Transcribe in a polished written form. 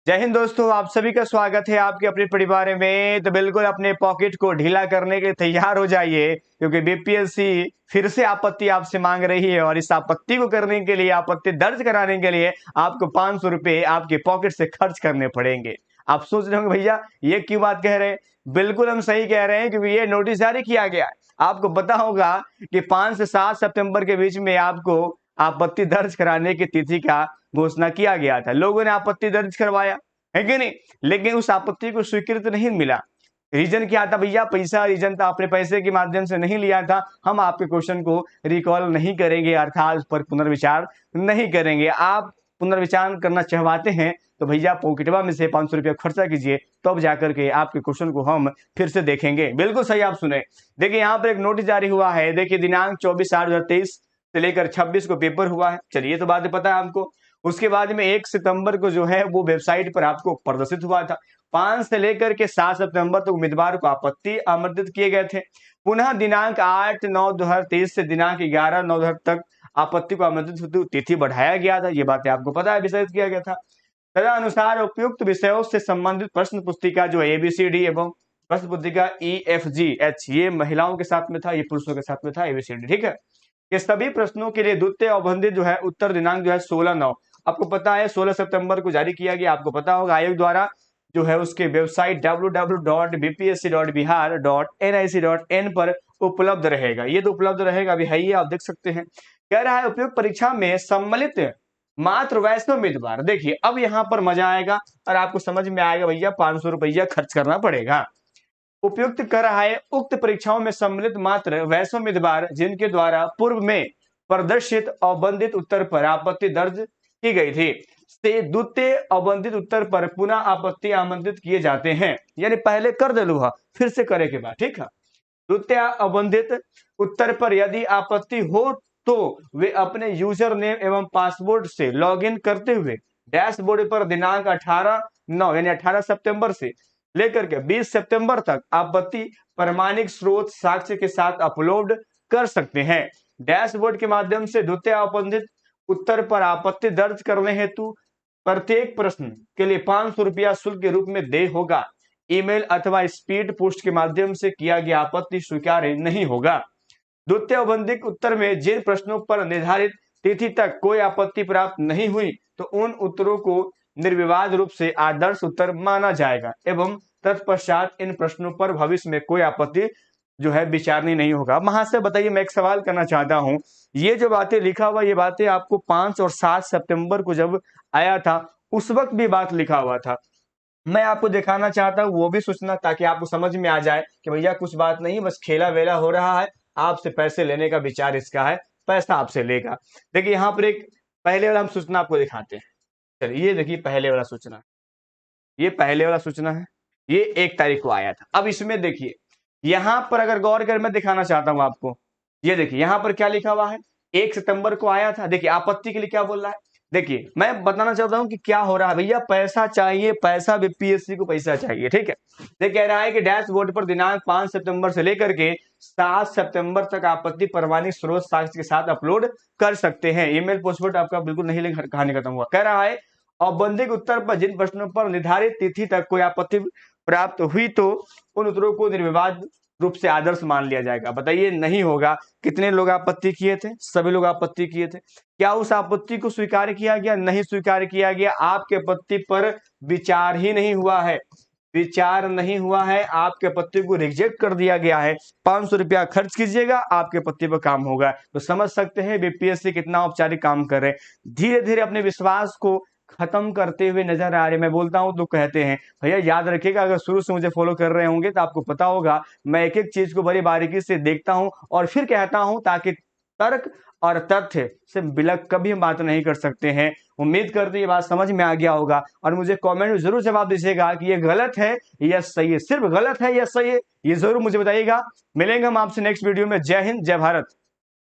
जय हिंद दोस्तों, आप सभी का स्वागत है आपके अपने परिवार में। तो बिल्कुल अपने पॉकेट को ढीला करने के लिए तैयार हो जाइए, क्योंकि बीपीएससी फिर से आपत्ति आपसे मांग रही है और इस आपत्ति को करने के लिए, आपत्ति दर्ज कराने के लिए आपको 500 रुपए आपके पॉकेट से खर्च करने पड़ेंगे। आप सोच रहे होंगे भैया ये क्यों बात कह रहे हैं। बिल्कुल हम सही कह रहे हैं, क्योंकि ये नोटिस जारी किया गया है। आपको पता होगा कि 5 से 7 सितंबर के बीच में आपको आपत्ति दर्ज कराने की तिथि का घोषणा किया गया था। लोगों ने आपत्ति दर्ज करवाया है कि नहीं, लेकिन उस आपत्ति को स्वीकृति नहीं मिला। रीजन क्या था भैया? पैसा रीजन था, आपने पैसे के माध्यम से नहीं लिया था। हम आपके क्वेश्चन को रिकॉल नहीं करेंगे, अर्थात उस पर पुनर्विचार नहीं करेंगे। आप पुनर्विचार करना चाहते हैं तो भैया पॉकेटवा में से 500 रुपया खर्चा कीजिए, तब तो जाकर के आपके क्वेश्चन को हम फिर से देखेंगे। बिल्कुल सही आप सुने। देखिए यहाँ पर एक नोटिस जारी हुआ है। देखिए दिनांक 24/8/2023 से लेकर 26 को पेपर हुआ है। चलिए तो बात पता है हमको। उसके बाद में 1 सितंबर को जो है वो वेबसाइट पर आपको प्रदर्शित हुआ था। 5 से लेकर के 7 सितंबर तक उम्मीदवार को आपत्ति आमंत्रित किए गए थे। पुनः दिनांक 8/9/2023 से दिनांक 11/9 तक आपत्ति को आमंत्रित तिथि बढ़ाया गया था। ये बातें आपको पता है, विस्तारित किया गया था। तदनुसार उपयुक्त विषयों से संबंधित प्रश्न पुस्तिका जो ABCD एवं प्रश्न पुस्तिका EFGH ये महिलाओं के साथ में था, ये पुरुषों के साथ में था ABCD। ठीक है, ये सभी प्रश्नों के लिए द्वितीय अवबंधित जो है उत्तर दिनांक जो है 16/9, आपको पता है 16 सितंबर को जारी किया गया। आपको पता होगा आयोग द्वारा जो है उसके वेबसाइट www.bpsc.bihar.nic.in पर उपलब्ध रहेगा। ये तो उपलब्ध रहेगा, अभी है ही, आप देख सकते हैं। कह रहा है उपयुक्त परीक्षा में सम्मिलित मात्र वैष्णव उम्मीदवार। देखिए अब यहाँ पर मजा आएगा और आपको समझ में आएगा भैया 500 रुपया खर्च करना पड़ेगा। उपयुक्त कर रहा है उक्त परीक्षाओं में सम्मिलित मात्र वैसे उम्मीदवार जिनके द्वारा पूर्व में प्रदर्शित अवबंधित उत्तर पर आपत्ति दर्ज की गई थी से द्वितीय अवबंधित उत्तर पर पुनः आपत्ति आमंत्रित किए जाते हैं। यानी पहले कर दे लूहा, फिर से करे के बाद। ठीक है, द्वितीय अवबंधित उत्तर पर यदि आपत्ति हो तो वे अपने यूजर नेम एवं पासवर्ड से लॉगिन करते हुए डैशबोर्ड पर दिनांक 18/9 यानी 18 सितंबर से लेकर के 20 सितंबर तक आपत्ति प्रमाणिक स्रोत साक्ष्य के साथ अपलोड कर सकते हैं। डैशबोर्ड के माध्यम से द्वितीय अवबंधित उत्तर पर आपत्ति दर्ज करने हेतु प्रत्येक प्रश्न के लिए 500 रुपया शुल्क के रूप में देय होगा। ईमेल अथवा स्पीड पोस्ट के माध्यम से किया गया आपत्ति स्वीकार्य नहीं होगा। द्वितीय अवबंधित उत्तर में जिन प्रश्नों पर निर्धारित तिथि तक कोई आपत्ति प्राप्त नहीं हुई तो उन उत्तरों को निर्विवाद रूप से आदर्श उत्तर माना जाएगा एवं तत्पश्चात इन प्रश्नों पर भविष्य में कोई आपत्ति जो है विचारनी नहीं होगा। महाशय बताइए, मैं एक सवाल करना चाहता हूं, ये जो बातें लिखा हुआ, ये बातें आपको 5 और 7 सितंबर को जब आया था उस वक्त भी बात लिखा हुआ था। मैं आपको दिखाना चाहता हूँ वो भी सूचना, ताकि आपको समझ में आ जाए कि भैया कुछ बात नहीं, बस खेला वेला हो रहा है, आपसे पैसे लेने का विचार इसका है, पैसा आपसे लेगा। देखिए यहाँ पर एक पहले वाला हम सूचना आपको दिखाते हैं। चलिए ये देखिए पहले वाला सूचना, ये पहले वाला सूचना है, ये 1 तारीख को आया था। अब इसमें देखिए यहां पर अगर गौर कर मैं दिखाना चाहता हूं आपको, ये देखिए यहां पर क्या लिखा हुआ है, 1 सितंबर को आया था। देखिए आपत्ति के लिए क्या बोल रहा है, देखिए मैं बताना चाहता हूं कि क्या हो रहा है। भैया पैसा चाहिए, पैसा बीपीएससी को पैसा चाहिए। ठीक है, ये कह रहा है कि डैशबोर्ड पर दिनांक 5 सितंबर से लेकर के 7 सितंबर तक आपत्ति प्रमाणिक स्रोत साक्ष्य के साथ अपलोड कर सकते हैं। ईमेल पासवर्ड आपका बिल्कुल नहीं लेगा, कहानी खत्म हुआ। कह रहा है औपबंधिक उत्तर पर जिन प्रश्नों पर निर्धारित तिथि तक कोई आपत्ति प्राप्त हुई तो उन उत्तरों को निर्विवाद रूप से आदर्श मान लिया जाएगा। बताइए नहीं होगा। कितने लोग आपत्ति किए थे? सभी लोग आपत्ति किए थे। क्या उस आपत्ति को स्वीकार किया गया? नहीं स्वीकार किया गया। आपके आपत्ति पर विचार ही नहीं हुआ है, विचार नहीं हुआ है, आपके आपत्ति को रिजेक्ट कर दिया गया है। 500 रुपया खर्च कीजिएगा, आपके आपत्ति पर काम होगा। तो समझ सकते हैं बीपीएससी कितना औपचारिक काम कर रहे हैं। धीरे धीरे अपने विश्वास को खत्म करते हुए नजर आ रहे। मैं बोलता हूं तो कहते हैं भैया याद रखिएगा, अगर शुरू से मुझे फॉलो कर रहे होंगे तो आपको पता होगा मैं एक एक चीज को बड़ी बारीकी से देखता हूं और फिर कहता हूं, ताकि तर्क और तथ्य से बिलक कभी हम बात नहीं कर सकते हैं। उम्मीद करते ये बात समझ में आ गया होगा और मुझे कमेंट में जरूर जवाब दीजिएगा कि ये गलत है या सही है। सिर्फ गलत है या सही है ये जरूर मुझे बताइएगा। मिलेंगे हम आपसे नेक्स्ट वीडियो में। जय हिंद, जय भारत।